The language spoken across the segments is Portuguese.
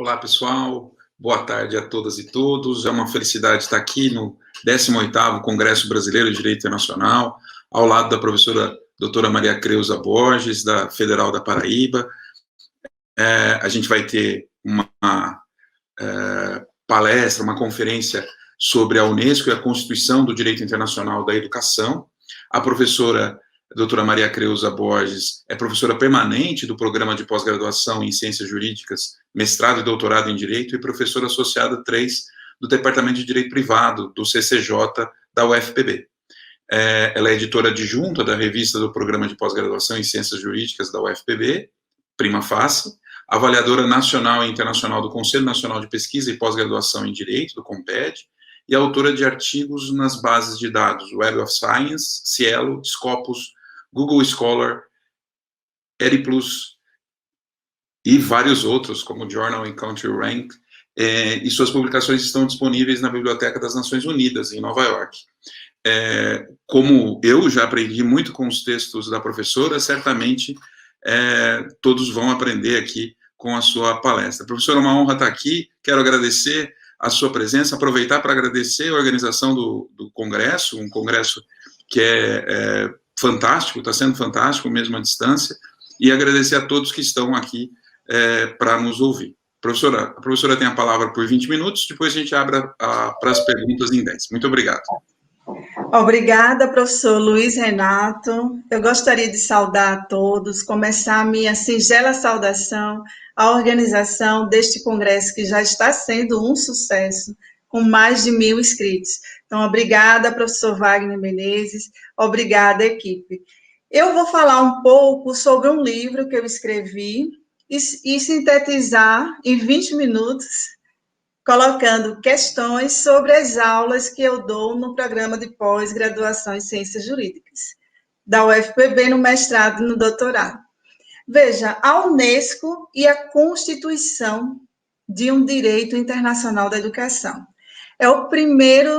Olá, pessoal. Boa tarde a todas e todos. É uma felicidade estar aqui no 18º Congresso Brasileiro de Direito Internacional, ao lado da professora doutora Maria Creuza Borges, da Federal da Paraíba. A gente vai ter uma palestra, uma conferência sobre a Unesco e a Constituição do Direito Internacional da Educação. A professora doutora Maria Creuza Borges é professora permanente do Programa de Pós-Graduação em Ciências Jurídicas, mestrado e doutorado em Direito, e professora associada 3 do Departamento de Direito Privado, do CCJ, da UFPB. Ela é editora adjunta da revista do Programa de Pós-Graduação em Ciências Jurídicas da UFPB, Prima Facie, avaliadora nacional e internacional do Conselho Nacional de Pesquisa e Pós-Graduação em Direito, do CONPED, e autora de artigos nas bases de dados Web of Science, Cielo, Scopus, Google Scholar, Eriplus e vários outros, como Journal and Country Rank, e suas publicações estão disponíveis na Biblioteca das Nações Unidas, em Nova York. Como eu já aprendi muito com os textos da professora, certamente todos vão aprender aqui com a sua palestra. Professora, é uma honra estar aqui, quero agradecer a sua presença, aproveitar para agradecer a organização do congresso, um congresso que é fantástico, está sendo fantástico mesmo à distância, e agradecer a todos que estão aqui para nos ouvir. A professora tem a palavra por 20 minutos, depois a gente abre para as perguntas em 10. Muito obrigado. Obrigada, professor Luiz Renato. Eu gostaria de saudar a todos, começar a minha singela saudação à organização deste congresso, que já está sendo um sucesso, com mais de 1.000 inscritos. Então, obrigada, professor Wagner Menezes, obrigada, equipe. Eu vou falar um pouco sobre um livro que eu escrevi e sintetizar em 20 minutos, colocando questões sobre as aulas que eu dou no programa de pós-graduação em Ciências Jurídicas, da UFPB, no mestrado e no doutorado. Veja, a Unesco e a Constituição de um Direito Internacional da Educação. É o primeiro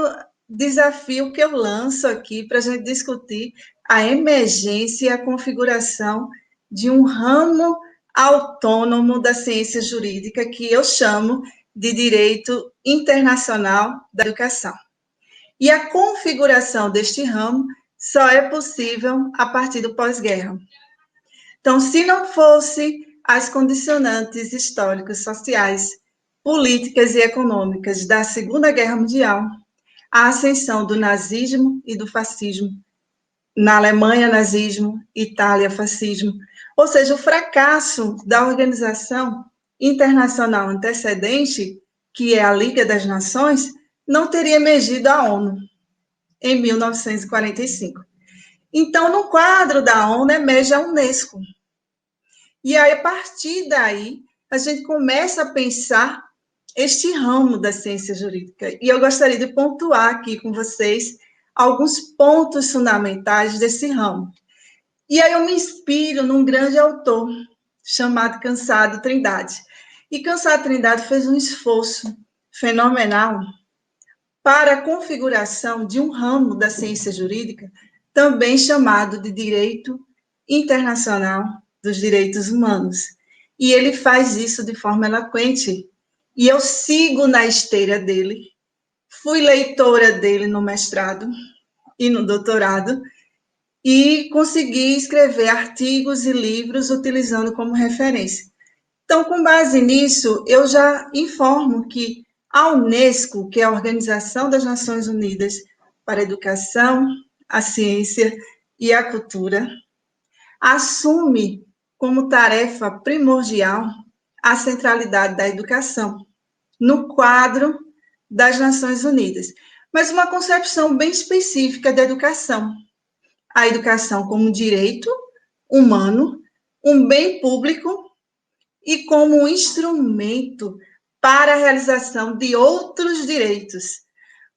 desafio que eu lanço aqui para a gente discutir a emergência e a configuração de um ramo autônomo da ciência jurídica que eu chamo de Direito Internacional da Educação. E a configuração deste ramo só é possível a partir do pós-guerra. Então, se não fosse as condicionantes históricas, sociais, políticas e econômicas da Segunda Guerra Mundial, a ascensão do nazismo e do fascismo, na Alemanha, nazismo, Itália, fascismo, ou seja, o fracasso da organização internacional antecedente, que é a Liga das Nações, não teria emergido a ONU em 1945. Então, no quadro da ONU, emerge a Unesco. E aí, a partir daí, a gente começa a pensar este ramo da ciência jurídica. E eu gostaria de pontuar aqui com vocês alguns pontos fundamentais desse ramo. E aí eu me inspiro num grande autor chamado Cansado Trindade. E Cansado Trindade fez um esforço fenomenal para a configuração de um ramo da ciência jurídica, também chamado de Direito Internacional dos Direitos Humanos. E ele faz isso de forma eloquente. E eu sigo na esteira dele, fui leitora dele no mestrado e no doutorado, e consegui escrever artigos e livros utilizando como referência. Então, com base nisso, eu já informo que a Unesco, que é a Organização das Nações Unidas para a Educação, a Ciência e a Cultura, assume como tarefa primordial a centralidade da educação no quadro das Nações Unidas, mas uma concepção bem específica da educação. A educação como um direito humano, um bem público e como um instrumento para a realização de outros direitos.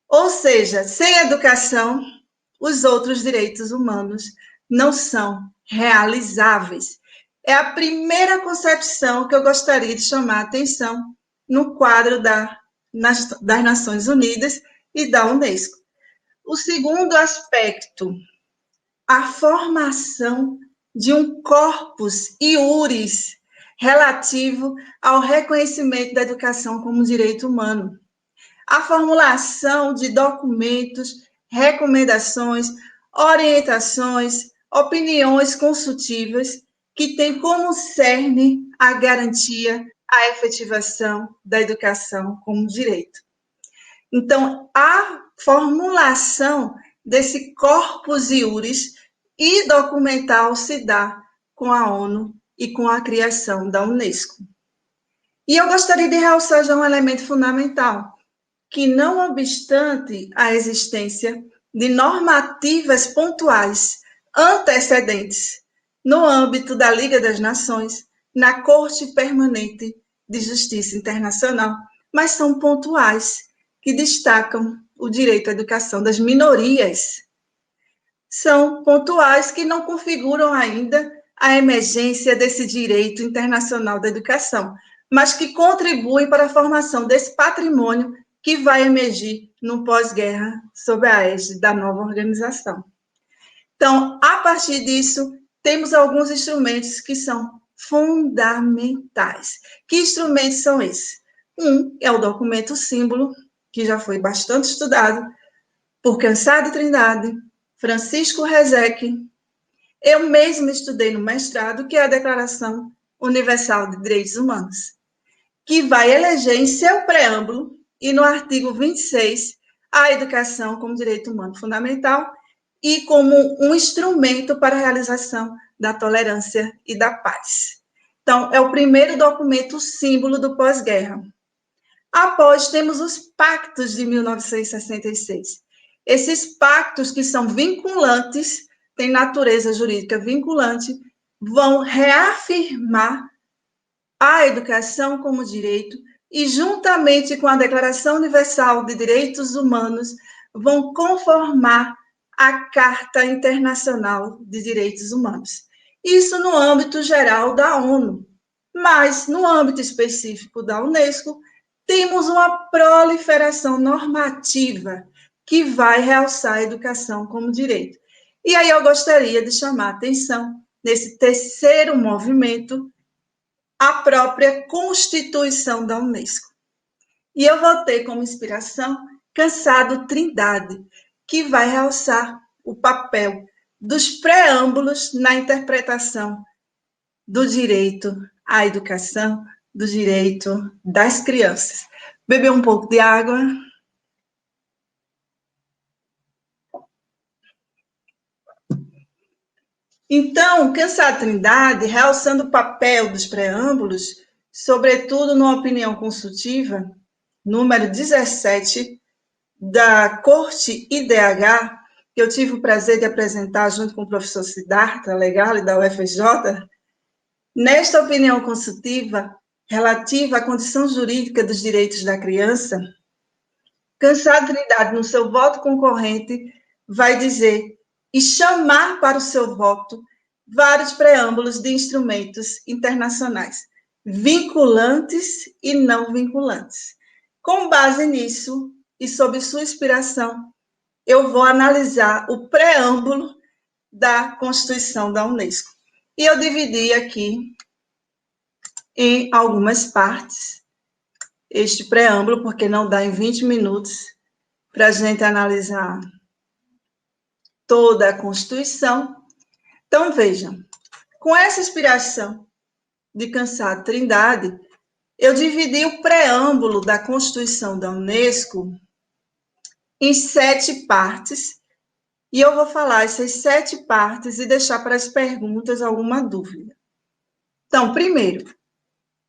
Ou seja, sem educação, os outros direitos humanos não são realizáveis. É a primeira concepção que eu gostaria de chamar a atenção no quadro das Nações Unidas e da Unesco. O segundo aspecto, a formação de um corpus iuris relativo ao reconhecimento da educação como direito humano. A formulação de documentos, recomendações, orientações, opiniões consultivas que tem como cerne a garantia, a efetivação da educação como direito. Então, a formulação desse corpus iuris e documental se dá com a ONU e com a criação da Unesco. E eu gostaria de realçar já um elemento fundamental, que não obstante a existência de normativas pontuais antecedentes no âmbito da Liga das Nações, na Corte Permanente de Justiça Internacional, mas são pontuais, que destacam o direito à educação das minorias. São pontuais que não configuram ainda a emergência desse direito internacional da educação, mas que contribuem para a formação desse patrimônio que vai emergir no pós-guerra sob a égide da nova organização. Então, a partir disso, temos alguns instrumentos que são fundamentais. Que instrumentos são esses? Um é o documento símbolo, que já foi bastante estudado por Cansado Trindade, Francisco Rezec. Eu mesmo estudei no mestrado, que é a Declaração Universal de Direitos Humanos, que vai eleger em seu preâmbulo e no artigo 26 a educação como direito humano fundamental e como um instrumento para a realização da tolerância e da paz. Então, é o primeiro documento símbolo do pós-guerra. Após, temos os pactos de 1966. Esses pactos que são vinculantes, têm natureza jurídica vinculante, vão reafirmar a educação como direito e, juntamente com a Declaração Universal de Direitos Humanos, vão conformar a Carta Internacional de Direitos Humanos. Isso no âmbito geral da ONU, mas no âmbito específico da Unesco, temos uma proliferação normativa que vai realçar a educação como direito. E aí eu gostaria de chamar a atenção nesse terceiro movimento, a própria Constituição da Unesco. E eu vou ter como inspiração Cansado Trindade, que vai realçar o papel dos preâmbulos na interpretação do direito à educação, do direito das crianças. Beber um pouco de água. Então, Cansado Trindade, realçando o papel dos preâmbulos, sobretudo numa opinião consultiva, número 17, da Corte IDH, que eu tive o prazer de apresentar junto com o professor Siddhartha Legale, da UFJ, nesta opinião consultiva relativa à condição jurídica dos direitos da criança, Cansado Trindade, no seu voto concorrente, vai dizer e chamar para o seu voto vários preâmbulos de instrumentos internacionais, vinculantes e não vinculantes. Com base nisso, e sob sua inspiração, eu vou analisar o preâmbulo da Constituição da Unesco. E eu dividi aqui em algumas partes este preâmbulo, porque não dá em 20 minutos para a gente analisar toda a Constituição. Então, vejam, com essa inspiração de Cansado Trindade, eu dividi o preâmbulo da Constituição da Unesco em 7 partes, e eu vou falar essas 7 partes e deixar para as perguntas alguma dúvida. Então, primeiro,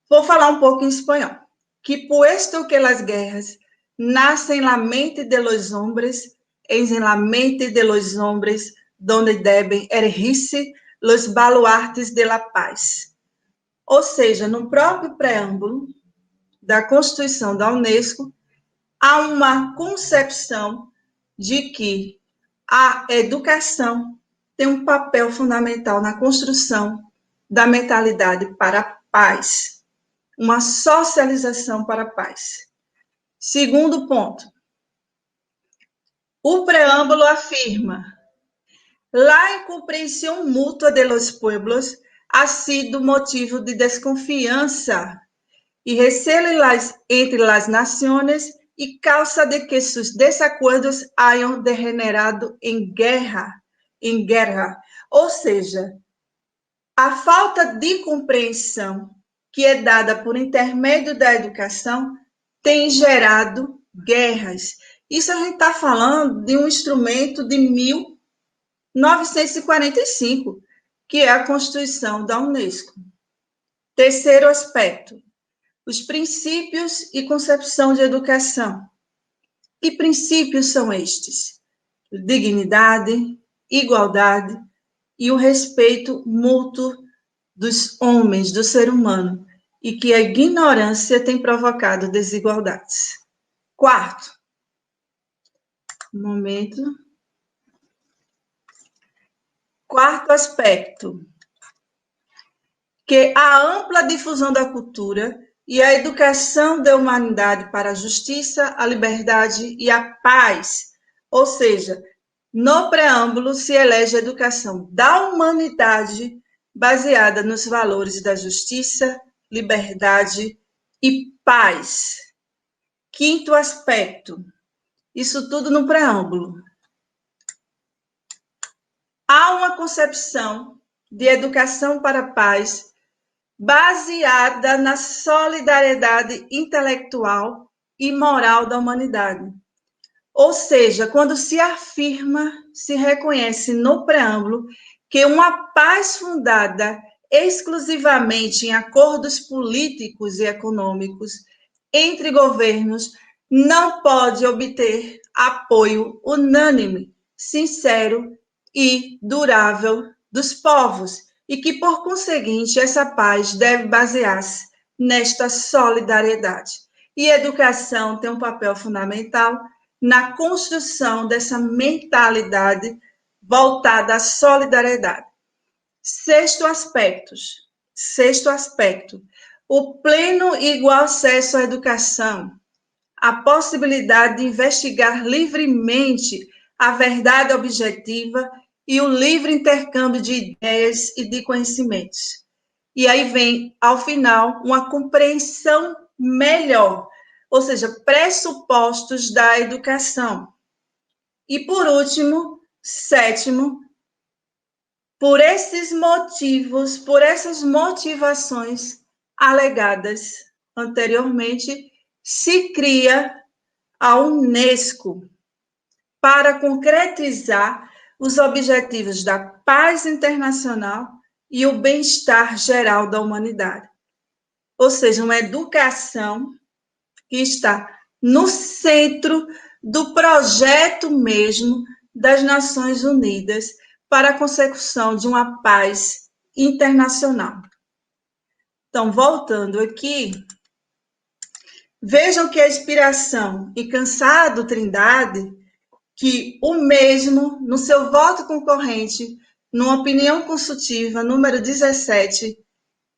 vou falar um pouco em espanhol. Que puesto que las guerras nacen la mente de los hombres, es en la mente de los hombres donde deben erigirse los baluartes de la paz. Ou seja, no próprio preâmbulo da Constituição da Unesco, há uma concepção de que a educação tem um papel fundamental na construção da mentalidade para a paz, uma socialização para a paz. Segundo ponto, o preâmbulo afirma: la incompreensão mútua de los pueblos ha sido motivo de desconfiança y recelo entre las naciones y causa de que sus desacuerdos hayan degenerado em guerra. Ou seja, a falta de compreensão que é dada por intermédio da educação tem gerado guerras. Isso a gente está falando de um instrumento de 1945, que é a Constituição da Unesco. Terceiro aspecto, os princípios e concepção de educação. Que princípios são estes? Dignidade, igualdade e o respeito mútuo dos homens, do ser humano, e que a ignorância tem provocado desigualdades. Quarto, quarto aspecto, que a ampla difusão da cultura e a educação da humanidade para a justiça, a liberdade e a paz. Ou seja, no preâmbulo se elege a educação da humanidade baseada nos valores da justiça, liberdade e paz. Quinto aspecto, isso tudo no preâmbulo. Há uma concepção de educação para a paz baseada na solidariedade intelectual e moral da humanidade. Ou seja, quando se afirma, se reconhece no preâmbulo que uma paz fundada exclusivamente em acordos políticos e econômicos entre governos não pode obter apoio unânime, sincero e durável dos povos, e que, por conseguinte, essa paz deve basear-se nesta solidariedade. E a educação tem um papel fundamental na construção dessa mentalidade voltada à solidariedade. Sexto aspecto, o pleno e igual acesso à educação, a possibilidade de investigar livremente a verdade objetiva e o livre intercâmbio de ideias e de conhecimentos. E aí vem, ao final, uma compreensão melhor, ou seja, pressupostos da educação. E, por último, sétimo, por esses motivos, por essas motivações alegadas anteriormente, se cria a Unesco para concretizar os objetivos da paz internacional e o bem-estar geral da humanidade. Ou seja, uma educação que está no centro do projeto mesmo das Nações Unidas para a consecução de uma paz internacional. Então, voltando aqui, vejam que a inspiração e Cansado Trindade, que o mesmo, no seu voto concorrente, numa opinião consultiva, número 17,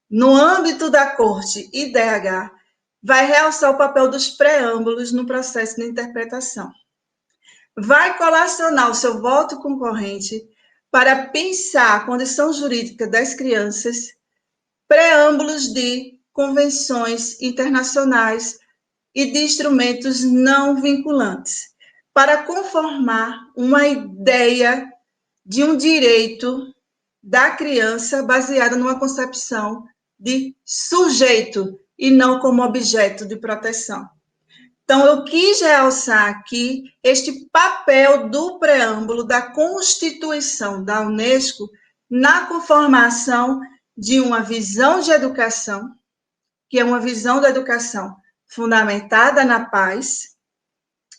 no âmbito da Corte IDH, vai realçar o papel dos preâmbulos no processo de interpretação. Vai colacionar o seu voto concorrente para pensar a condição jurídica das crianças, preâmbulos de convenções internacionais e de instrumentos não vinculantes, para conformar uma ideia de um direito da criança baseada numa concepção de sujeito e não como objeto de proteção. Então, eu quis realçar aqui este papel do preâmbulo da Constituição da Unesco na conformação de uma visão de educação, que é uma visão da educação fundamentada na paz,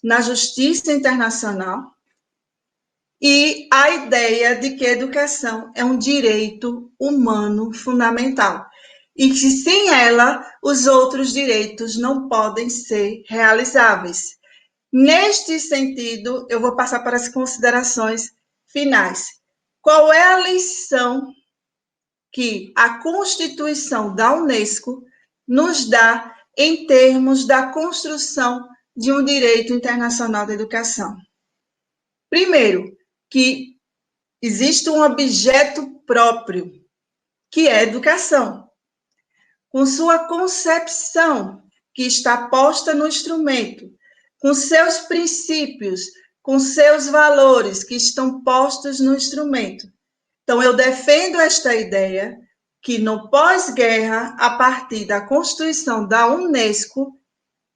na justiça internacional, e a ideia de que a educação é um direito humano fundamental, e que sem ela os outros direitos não podem ser realizáveis. Neste sentido, eu vou passar para as considerações finais. Qual é a lição que a Constituição da Unesco nos dá em termos da construção de um direito internacional da educação? Primeiro, que existe um objeto próprio, que é educação, com sua concepção, que está posta no instrumento, com seus princípios, com seus valores, que estão postos no instrumento. Então, eu defendo esta ideia que no pós-guerra, a partir da Constituição da Unesco,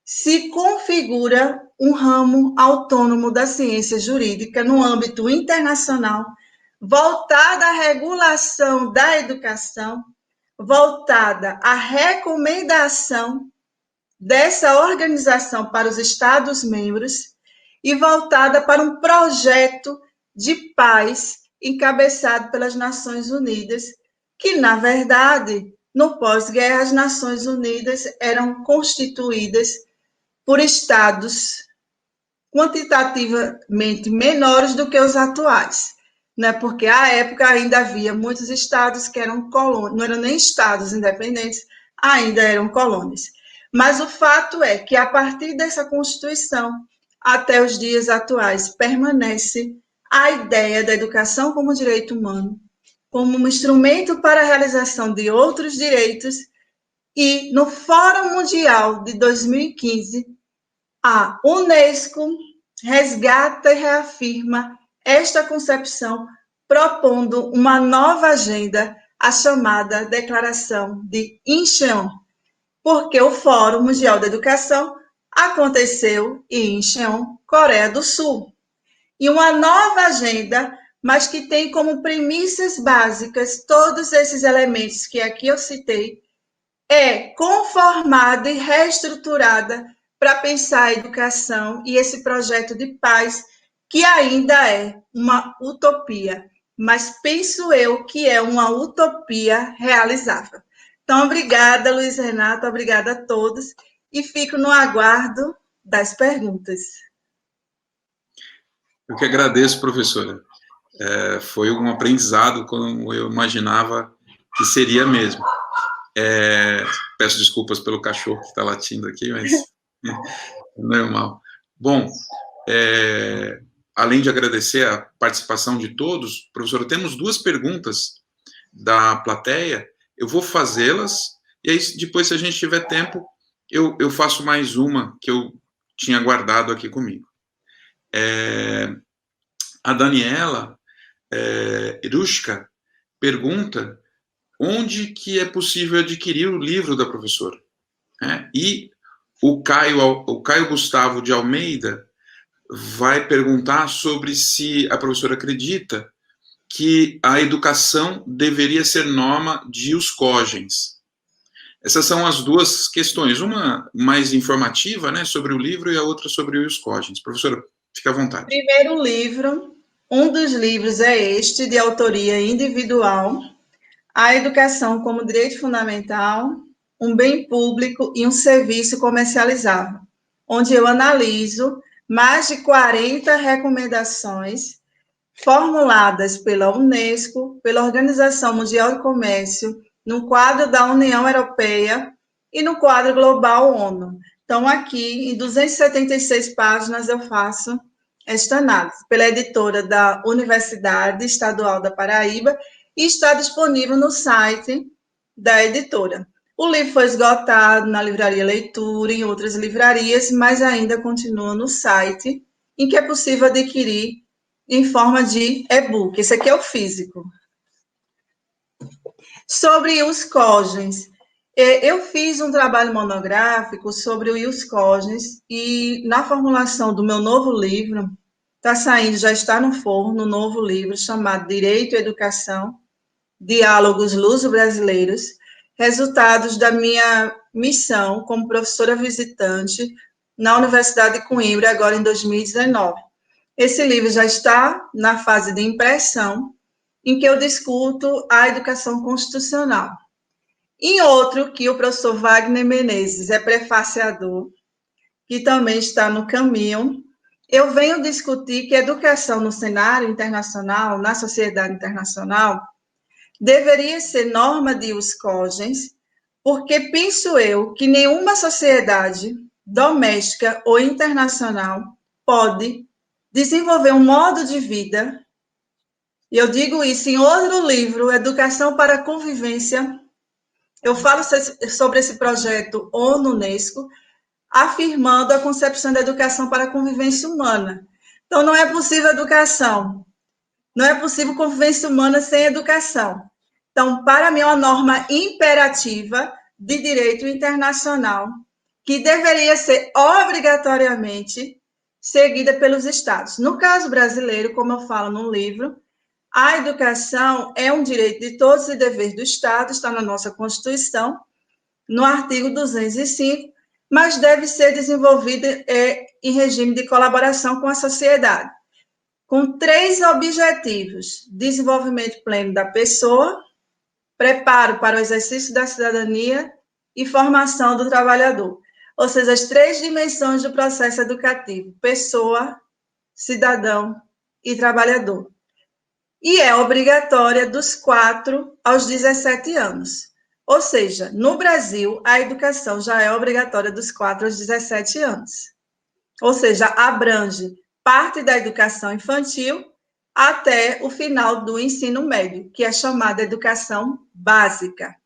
se configura um ramo autônomo da ciência jurídica no âmbito internacional, voltada à regulação da educação, voltada à recomendação dessa organização para os Estados-membros e voltada para um projeto de paz encabeçado pelas Nações Unidas, que, na verdade, no pós-guerra, as Nações Unidas eram constituídas por estados quantitativamente menores do que os atuais, né? Porque à época ainda havia muitos estados que eram colônias, não eram nem estados independentes, ainda eram colônias. Mas o fato é que, a partir dessa Constituição, até os dias atuais, permanece a ideia da educação como direito humano, como um instrumento para a realização de outros direitos, e no Fórum Mundial de 2015, a Unesco resgata e reafirma esta concepção, propondo uma nova agenda, a chamada Declaração de Incheon, porque o Fórum Mundial da Educação aconteceu em Incheon, Coreia do Sul. E uma nova agenda, mas que tem como premissas básicas todos esses elementos que aqui eu citei, é conformada e reestruturada para pensar a educação e esse projeto de paz, que ainda é uma utopia, mas penso eu que é uma utopia realizável. Então, obrigada, Luiz Renato, obrigada a todos, e fico no aguardo das perguntas. Eu que agradeço, professora. Foi um aprendizado como eu imaginava que seria mesmo. Peço desculpas pelo cachorro que está latindo aqui, mas é normal. Bom, além de agradecer a participação de todos, professora, temos duas perguntas da plateia, eu vou fazê-las, e aí depois, se a gente tiver tempo, eu faço mais uma que eu tinha guardado aqui comigo. A Daniela Irushka pergunta onde que é possível adquirir o livro da professora. E o Caio Gustavo de Almeida vai perguntar sobre se a professora acredita que a educação deveria ser norma de ius cogens. Essas são as duas questões, uma mais informativa, né, sobre o livro, e a outra sobre o ius cogens. Professora, fique à vontade. Primeiro livro, um dos livros é este, de autoria individual, A Educação como Direito Fundamental, um Bem Público e um Serviço Comercializável, onde eu analiso mais de 40 recomendações formuladas pela Unesco, pela Organização Mundial do Comércio, no quadro da União Europeia e no quadro global ONU. Então, aqui, em 276 páginas, eu faço esta análise, pela editora da Universidade Estadual da Paraíba, e está disponível no site da editora. O livro foi esgotado na Livraria Leitura, em outras livrarias, mas ainda continua no site, em que é possível adquirir em forma de e-book. Esse aqui é o físico. Sobre os cogens, eu fiz um trabalho monográfico sobre o ius cogens, e na formulação do meu novo livro, está saindo, já está no forno, um novo livro chamado Direito e Educação, Diálogos Luso-Brasileiros, resultados da minha missão como professora visitante na Universidade de Coimbra, agora em 2019. Esse livro já está na fase de impressão, em que eu discuto a educação constitucional. Em outro, que o professor Wagner Menezes é prefaciador, que também está no caminho, eu venho discutir que a educação no cenário internacional, na sociedade internacional, deveria ser norma de ius cogens, porque penso eu que nenhuma sociedade doméstica ou internacional pode desenvolver um modo de vida E eu digo isso em outro livro, Educação para a Convivência. Eu falo sobre esse projeto ONU-UNESCO, afirmando a concepção da educação para a convivência humana. Então, não é possível educação, não é possível convivência humana sem educação. Então, para mim, é uma norma imperativa de direito internacional que deveria ser obrigatoriamente seguida pelos Estados. No caso brasileiro, como eu falo no livro, a educação é um direito de todos e dever do Estado, está na nossa Constituição, no artigo 205, mas deve ser desenvolvida em regime de colaboração com a sociedade, com 3 objetivos: desenvolvimento pleno da pessoa, preparo para o exercício da cidadania e formação do trabalhador. Ou seja, as 3 dimensões do processo educativo: pessoa, cidadão e trabalhador. E é obrigatória dos 4 aos 17 anos. Ou seja, no Brasil, a educação já é obrigatória dos 4 aos 17 anos. Ou seja, abrange parte da educação infantil até o final do ensino médio, que é chamada educação básica.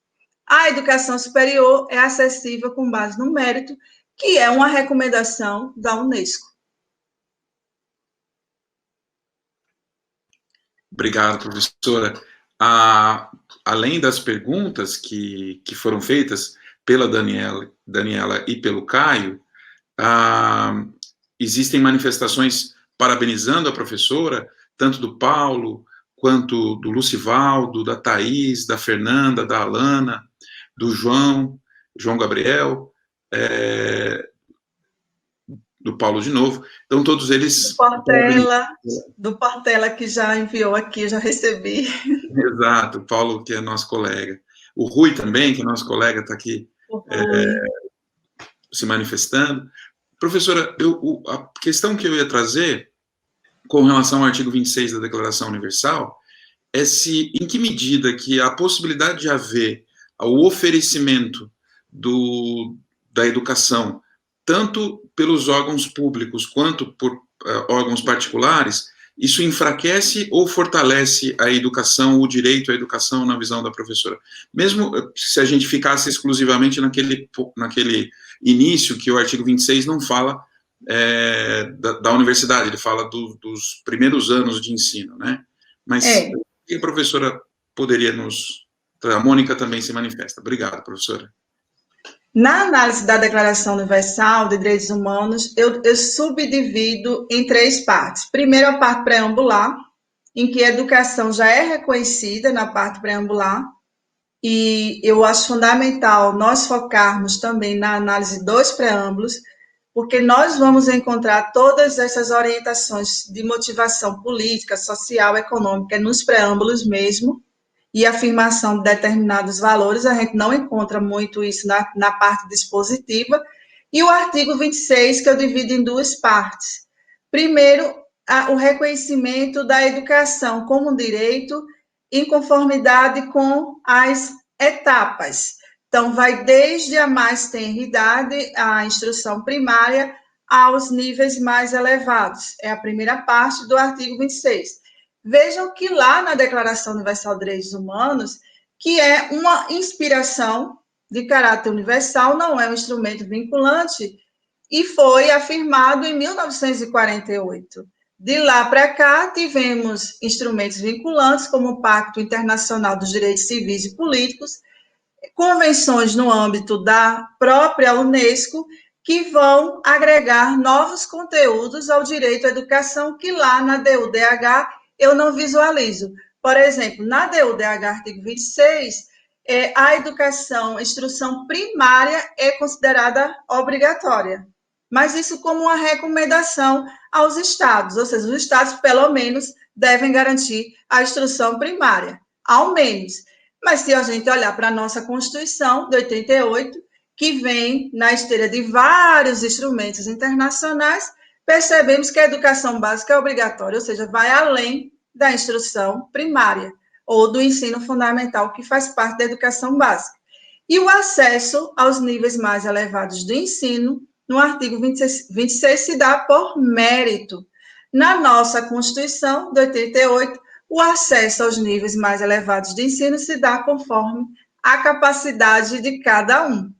A educação superior é acessível com base no mérito, que é uma recomendação da Unesco. Obrigado, professora. Além das perguntas que foram feitas pela Daniela e pelo Caio, existem manifestações parabenizando a professora, tanto do Paulo, quanto do Lucivaldo, da Thaís, da Fernanda, da Alana, do João Gabriel, do Paulo de novo. Então, todos eles... Do Portela, que já enviou aqui, já recebi. Exato, o Paulo, que é nosso colega. O Rui também, que é nosso colega, está aqui se manifestando. Professora, a questão que eu ia trazer com relação ao artigo 26 da Declaração Universal é em que medida que a possibilidade de haver o oferecimento da educação, tanto pelos órgãos públicos quanto por órgãos particulares, isso enfraquece ou fortalece a educação, o direito à educação na visão da professora? Mesmo se a gente ficasse exclusivamente naquele início, que o artigo 26 não fala da universidade, ele fala dos primeiros anos de ensino, né? Mas o que a professora poderia A Mônica também se manifesta. Obrigado, professora. Na análise da Declaração Universal de Direitos Humanos, eu subdivido em 3 partes. Primeiro, a parte preambular, em que a educação já é reconhecida na parte preambular, e eu acho fundamental nós focarmos também na análise dos preâmbulos, porque nós vamos encontrar todas essas orientações de motivação política, social, econômica nos preâmbulos mesmo, e afirmação de determinados valores, a gente não encontra muito isso na parte dispositiva, e o artigo 26, que eu divido em 2 partes. Primeiro, o reconhecimento da educação como direito em conformidade com as etapas. Então, vai desde a mais tenra idade, a instrução primária, aos níveis mais elevados. É a primeira parte do artigo 26. Vejam que lá na Declaração Universal de Direitos Humanos, que é uma inspiração de caráter universal, não é um instrumento vinculante, e foi afirmado em 1948. De lá para cá, tivemos instrumentos vinculantes, como o Pacto Internacional dos Direitos Civis e Políticos, convenções no âmbito da própria Unesco, que vão agregar novos conteúdos ao direito à educação, que lá na DUDH eu não visualizo. Por exemplo, na DUDH, artigo 26, a educação, a instrução primária é considerada obrigatória, mas isso como uma recomendação aos estados, ou seja, os estados, pelo menos, devem garantir a instrução primária, ao menos. Mas se a gente olhar para a nossa Constituição, de 88, que vem na esteira de vários instrumentos internacionais, percebemos que a educação básica é obrigatória, ou seja, vai além da instrução primária ou do ensino fundamental, que faz parte da educação básica. E o acesso aos níveis mais elevados do ensino, no artigo 26 se dá por mérito. Na nossa Constituição, de 88, o acesso aos níveis mais elevados de ensino se dá conforme a capacidade de cada um.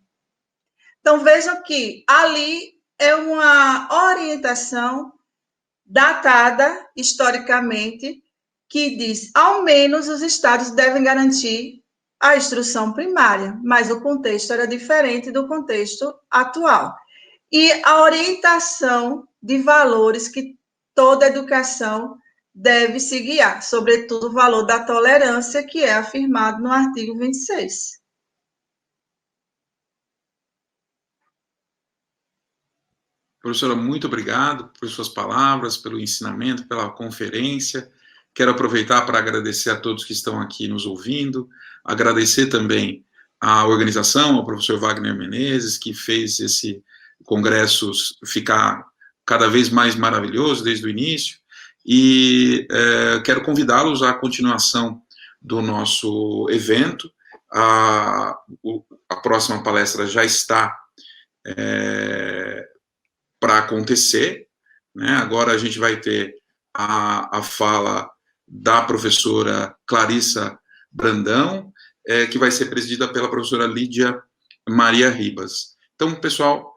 Então, vejam que ali é uma orientação datada historicamente, que diz, ao menos os estados devem garantir a instrução primária, mas o contexto era diferente do contexto atual. E a orientação de valores que toda educação deve se guiar, sobretudo o valor da tolerância, que é afirmado no artigo 26. Professora, muito obrigado por suas palavras, pelo ensinamento, pela conferência. Quero aproveitar para agradecer a todos que estão aqui nos ouvindo, agradecer também à organização, ao professor Wagner Menezes, que fez esse congresso ficar cada vez mais maravilhoso desde o início, e quero convidá-los à continuação do nosso evento. A próxima palestra já está para acontecer, né? Agora a gente vai ter a fala da professora Clarissa Brandão, que vai ser presidida pela professora Lídia Maria Ribas. Então, pessoal,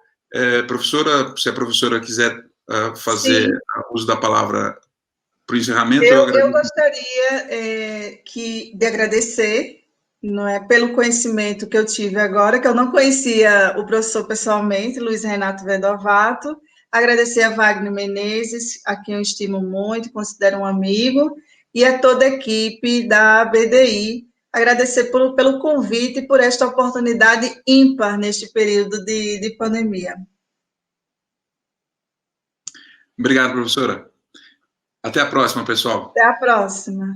professora, se a professora quiser fazer Sim. uso da palavra para o encerramento... Eu gostaria de agradecer, não é, pelo conhecimento que eu tive agora, que eu não conhecia o professor pessoalmente, Luiz Renato Vedovato, agradecer a Wagner Menezes, a quem eu estimo muito, considero um amigo, e a toda a equipe da BDI, agradecer pelo convite e por esta oportunidade ímpar neste período de pandemia. Obrigado, professora. Até a próxima, pessoal. Até a próxima.